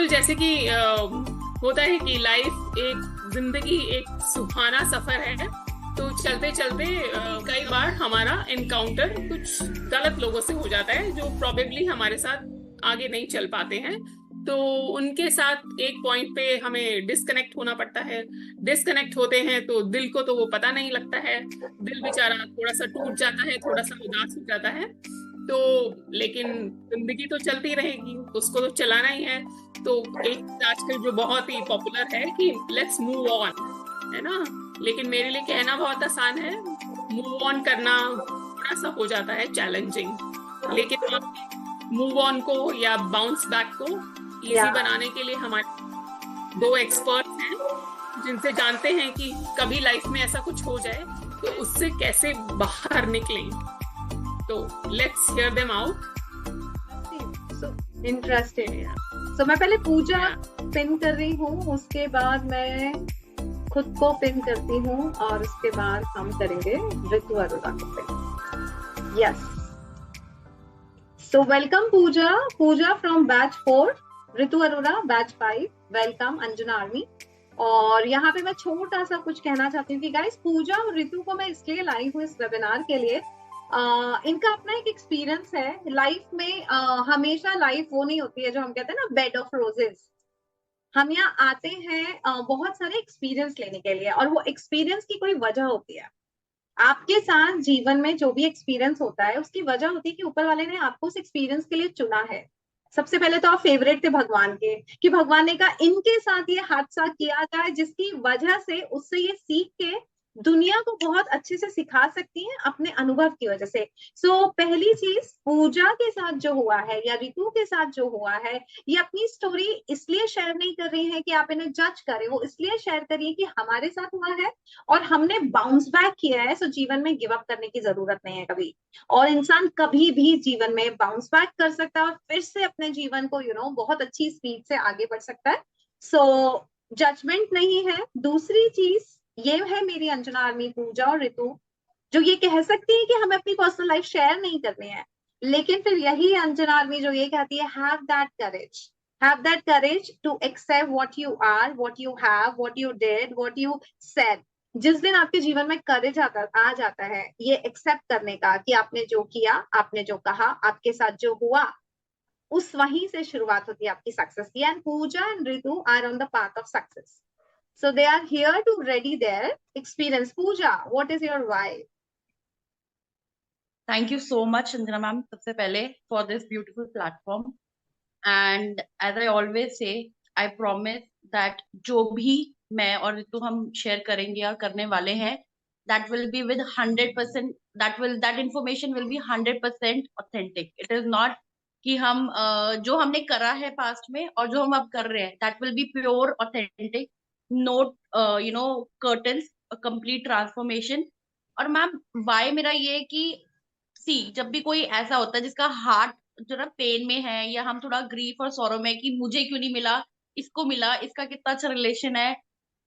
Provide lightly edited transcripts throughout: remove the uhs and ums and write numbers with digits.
बिल्कुल जैसे कि होता है कि लाइफ जिंदगी एक सुहाना सफर है। तो चलते चलते कई बार हमारा एनकाउंटर कुछ गलत लोगों से हो जाता है जो प्रोबेबली हमारे साथ आगे नहीं चल पाते हैं। तो उनके साथ एक पॉइंट पे हमें डिस्कनेक्ट होना पड़ता है। डिस्कनेक्ट होते हैं तो दिल को तो वो पता नहीं लगता है। दिल बेचारा थोड़ा सा टूट जाता है, थोड़ा सा उदास हो जाता है। तो लेकिन जिंदगी तो चलती रहेगी, उसको तो चलाना ही है। तो एक आजकल जो बहुत ही पॉपुलर है कि लेट्स मूव ऑन, है ना। लेकिन मेरे लिए कहना बहुत आसान है, मूव ऑन करना थोड़ा सा हो जाता है चैलेंजिंग। लेकिन मूव ऑन को या बाउंस बैक को या इजी बनाने के लिए हमारे दो एक्सपर्ट हैं जिनसे जानते हैं कि कभी लाइफ में ऐसा कुछ हो जाए तो उससे कैसे बाहर निकलें। तो let's hear them out. Interesting. So मैं पहले पूजा पिन कर रही हूँ, उसके बाद मैं खुद को पिन करती हूँ और उसके बाद हम करेंगे ऋतु अरोड़ा को pin. Yes, so welcome Pooja. Pooja from batch 4, Ritu Arora batch 5। Welcome Anjuna army. और यहाँ पे मैं छोटा सा कुछ कहना चाहती हूँ कि गाइस, पूजा और ऋतु को मैं इसलिए लाई हूँ इस वेबिनार के लिए, इनका अपना एक एक्सपीरियंस है लाइफ में। हमेशा लाइफ वो नहीं होती है जो हम कहते हैं ना, बेड ऑफ रोजेस। हम यहाँ आते हैं बहुत सारे एक्सपीरियंस लेने के लिए, और वो एक्सपीरियंस की कोई वजह होती है। आपके साथ जीवन में जो भी एक्सपीरियंस होता है उसकी वजह होती है कि ऊपर वाले ने आपको उस एक्सपीरियंस के लिए चुना है। सबसे पहले तो आप फेवरेट थे भगवान के, कि भगवान ने कहा इनके साथ ये हादसा किया जाए जिसकी वजह से उससे ये सीख के दुनिया को बहुत अच्छे से सिखा सकती हैं अपने अनुभव की वजह से। सो पहली चीज, पूजा के साथ जो हुआ है या ऋतु के साथ जो हुआ है, ये अपनी स्टोरी इसलिए शेयर नहीं कर रही है कि आप इन्हें जज करें, वो इसलिए शेयर करिए कि हमारे साथ हुआ है और हमने बाउंस बैक किया है। सो जीवन में गिव अप करने की जरूरत नहीं है कभी, और इंसान कभी भी जीवन में बाउंस बैक कर सकता है और फिर से अपने जीवन को बहुत अच्छी स्पीड से आगे बढ़ सकता है। सो जजमेंट नहीं है। दूसरी चीज ये है, मेरी अंजना आर्मी, पूजा और ऋतु जो ये कह सकती है कि हमें अपनी पर्सनल लाइफ शेयर नहीं करनी है, लेकिन फिर यही अंजना आर्मी जो ये कहती है, have that courage to accept what you are, what you have, what you did, what you said. जिस दिन आपके जीवन में करेज आ जाता है ये एक्सेप्ट करने का कि आपने जो किया, आपने जो कहा, आपके साथ जो हुआ, उस वहीं से शुरुआत होती है आपकी सक्सेस की। And Pooja and Ritu are on the path of success, so they are here to ready their experience. Pooja, what is your why? Thank you so much, Anjana ma'am, सबसे पहले for this beautiful platform. And as I always say, I promise that जो भी मैं और ऋतु हम share करेंगे या करने वाले हैं, that will be with 100%, that information will be 100% authentic. It is not कि हम जो हमने करा है पास्ट में और जो हम अब कर रहे हैं, that will be pure authentic, no curtains, a complete transformation. और मैम वाई मेरा ये कि सी जब भी कोई ऐसा होता है जिसका हार्ट जो ना पेन में है, या हम थोड़ा ग्रीफ और सॉरो में कि मुझे क्यों नहीं मिला, इसको मिला, इसका कितना अच्छा रिलेशन है,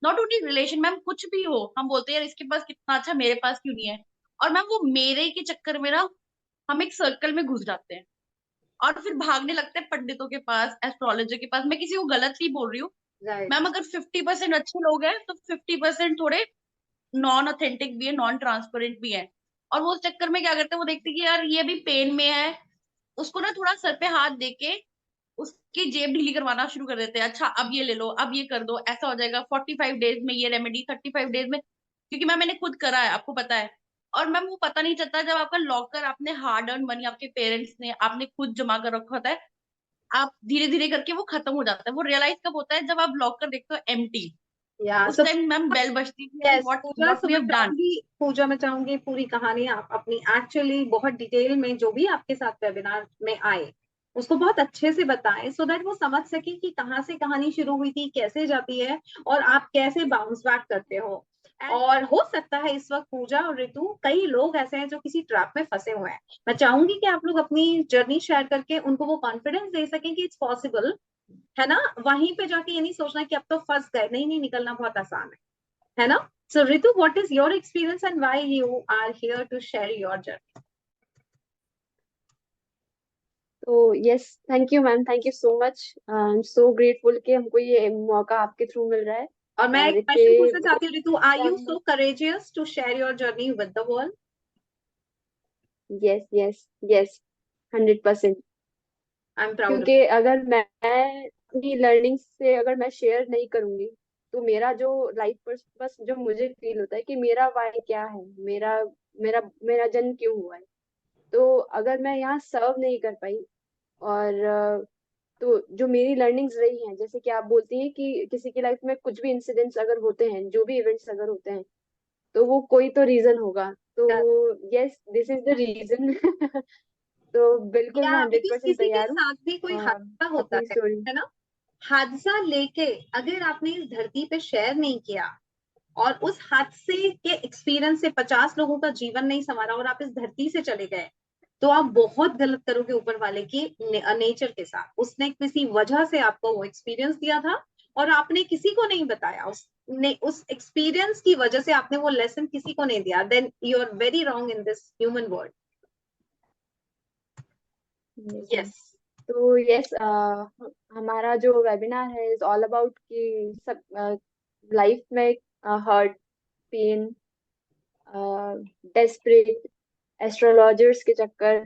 नॉट ओनली रिलेशन मैम, कुछ भी हो, हम बोलते हैं यार इसके पास कितना अच्छा, मेरे पास क्यों नहीं है। और मैम वो मेरे के चक्कर में ना हम एक सर्कल में घुस जाते हैं और फिर भागने लगते हैं पंडितों के पास, एस्ट्रोलॉजर के पास। मैं किसी को गलत नहीं बोल रही हूँ Right. मैम, अगर 50% अच्छे लोग हैं तो 50% थोड़े नॉन ऑथेंटिक भी है, नॉन ट्रांसपेरेंट भी है। और वो उस चक्कर में क्या करते हैं, वो देखते हैं कि यार ये भी पेन में है, उसको ना थोड़ा सर पे हाथ देके उसकी जेब ढीली करवाना शुरू कर देते हैं। अच्छा अब ये ले लो, अब ये कर दो, ऐसा हो जाएगा 45 डेज में ये रेमेडी, 35 डेज में। क्योंकि मैम मैंने खुद करा है, आपको पता है। और मैम वो पता नहीं चलता, जब आपका लॉकर, आपने हार्ड अर्न मनी, आपके पेरेंट्स ने, आपने खुद जमा कर रखा होता है, आप धीरे धीरे करके वो खत्म हो जाता है। वो रियलाइज कब होता है, जब आप लॉकर देखते हो एम्प्टी, Yeah. उस So टाइम मैम बेल बजती है, yes, what Pooja, what so we मैं हैव डन। चाहूंगी, पूजा मैं चाहूंगी पूरी कहानी आप अपनी एक्चुअली बहुत डिटेल में जो भी आपके साथ वेबिनार में आए उसको बहुत अच्छे से बताएं, सो दैट वो समझ सके कि कहाँ से कहानी शुरू हुई थी, कैसे जाती है और आप कैसे बाउंस बैक करते हो। और हो सकता है इस वक्त पूजा और ऋतु कई लोग ऐसे हैं जो किसी ट्रैप में फंसे हुए हैं। मैं चाहूंगी कि आप लोग अपनी जर्नी शेयर करके उनको वो कॉन्फिडेंस दे सकें कि इट्स पॉसिबल, है ना। वहीं पे जाके ये नहीं सोचना कि अब तो फंस गए, नहीं नहीं, निकलना बहुत आसान है ना। So Ritu, what is your experience and why you are here to share your journey? तो yes, thank you ma'am, thank you so much. I am so grateful कि हमको ये मौका आपके थ्रू मिल रहा है। और मैं एक और क्वेश्चन इतने पूछना चाहती हूँ Ritu, are you so courageous to share your journey with the world? Yes yes yes, 100%। I am proud. क्योंकि अगर मैं अपनी लर्निंग से अगर मैं शेयर नहीं करूंगी, तो मेरा जो लाइफ पर बस जो मुझे फील होता है कि मेरा वाई क्या है, मेरा मेरा मेरा जन्म क्यों हुआ है। तो अगर मैं यहाँ सर्व नहीं कर पाई, और तो जो मेरी लर्निंग्स रही हैं, जैसे कि आप बोलती हैं कि किसी की लाइफ में कुछ भी इंसिडेंट्स अगर होते हैं, जो भी इवेंट्स अगर होते हैं, तो वो कोई तो रीजन होगा। तो yes, this is the reason. तो बिल्कुल मैं या हंड्रेड बिकॉज परसेंट किसी के तैयार हूँ साथ भी कोई हादसा होता अपनी स्टोरी। है ना, हादसा लेके अगर आपने इस धरती पे शेयर नहीं किया और उस हादसे के एक्सपीरियंस से 50 लोगों का जीवन नहीं संवारा और आप इस धरती से चले गए, तो आप बहुत गलत करोगे ऊपर वाले की नेचर के साथ। उसने किसी वजह से आपको वो एक्सपीरियंस दिया था और आपने किसी को नहीं बताया, उस एक्सपीरियंस की वजह से आपने वो लेसन किसी को नहीं दिया, then you are very wrong in this human world. Yes ma'am. Yes. तो यस, हमारा जो वेबिनार है इज ऑल अबाउट कि सब लाइफ में हर्ट, पेन, डेस्परेट, एस्ट्रोलॉजर्स के चक्कर,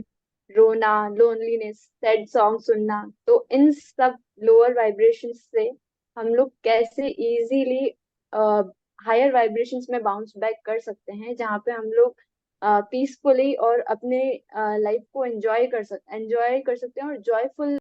रोना, लोनलीनेस, सैड सॉन्ग सुनना, तो इन सब लोअर वाइब्रेशंस से हम लोग कैसे इजीली हायर वाइब्रेशंस में बाउंस बैक कर सकते हैं, जहाँ पे हम लोग पीसफुली और अपने लाइफ को एंजॉय कर सकते हैं और जॉयफुल